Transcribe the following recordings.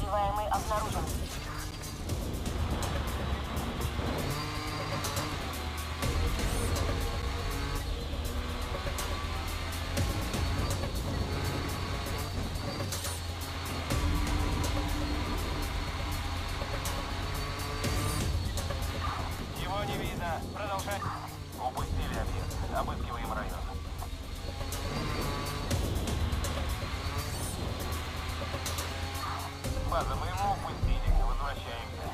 Подозреваемый обнаружен. Его не видно. Продолжай. Упустили объект. Обыскиваем район. База, мы ему упустили. Возвращаемся.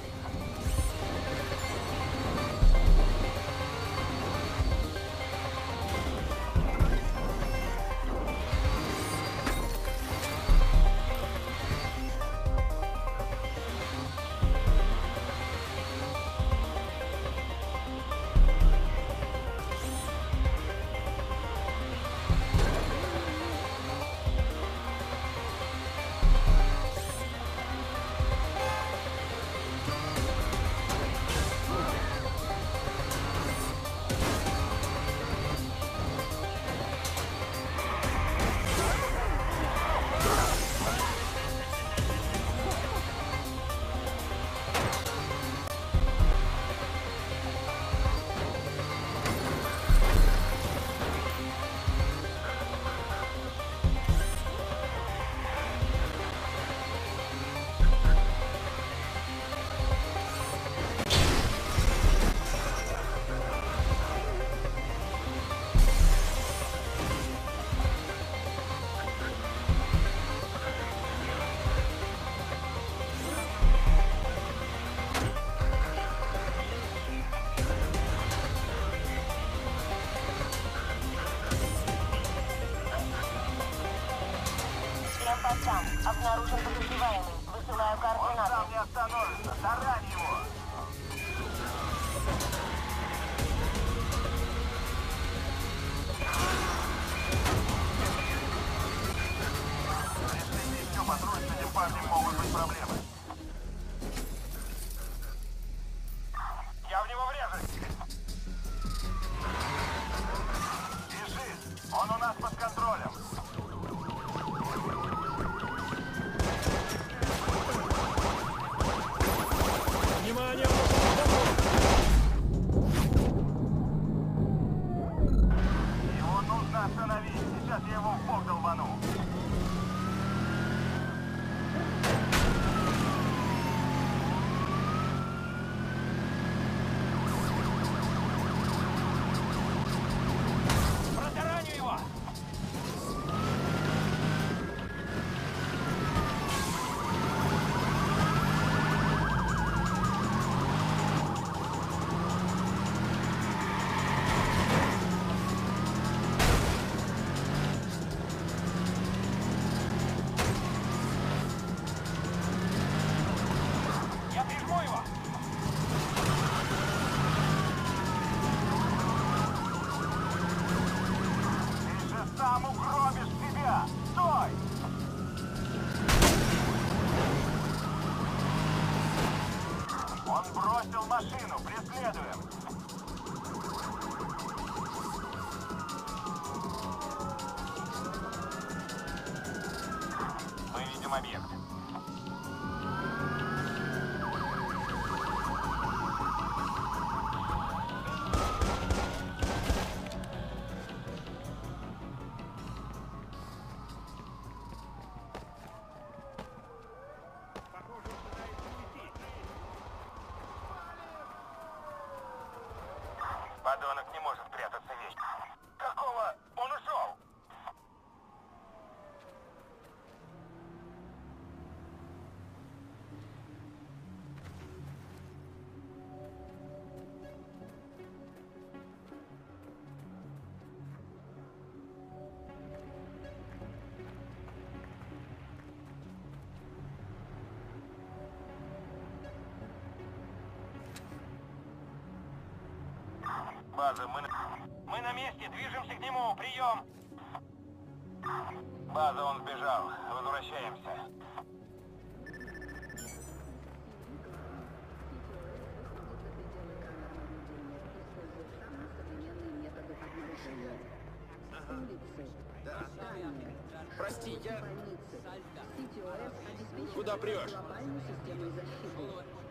Постам. Обнаружен подозреваемый. Высылаю Он координаты. сам не остановится. Тарань его. Если еще патруль с этим парнем, могут быть проблемы. Я в него врежусь. Бежит. Он у нас под контролем. Внимание! Его нужно остановить. Сейчас я его в бок долбану. Протараню его! Я прижму его! Ты же сам угробишь себя! Стой! Он бросил машину! Преследуем! Мы видим объект. Подонок не может прятаться вечно. Какого? Он ушел! База, мы на месте, движемся к нему, прием! База, он сбежал, возвращаемся. Современные методы обнаружения. С улицы Прости, я... Куда прешь?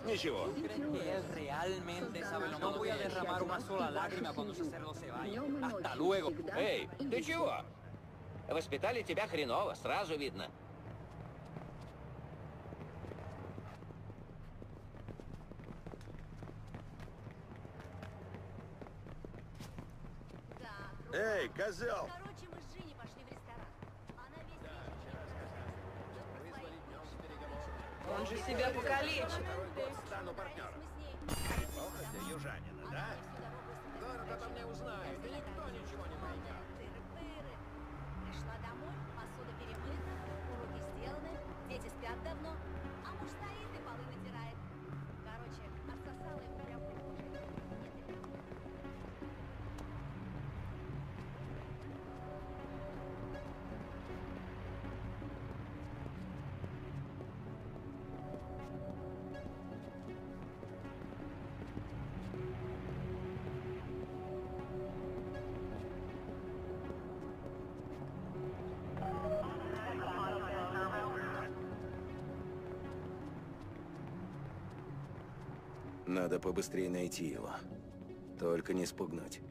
Ничего. Que él realmente sabe lo No voy a derramar una sola lágrima cuando ese cerdo se vaya. Hasta luego. Эй, ты чего? Воспитали тебя хреново, сразу видно. Эй, козел! Короче, мы с Женей пошли в ресторан. Она весь вечер... Он же себя покалечит. Стану партнером. Мы с ней... Ох, ты южанина, да? Город обо мне узнает, и никто ничего не поймет. Тыры-пыры. Пришла домой, посуда перемыта, уроки сделаны, дети спят давно, а муж стоит и полы вытирает. Короче, отсосала ему прям в прихожей. Нет, и нет. Надо побыстрее найти его. Только не спугнуть.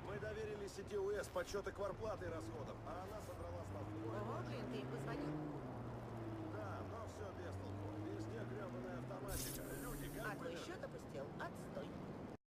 Мы доверили сети УС подсчеты квартплаты и расходов, а она содрала...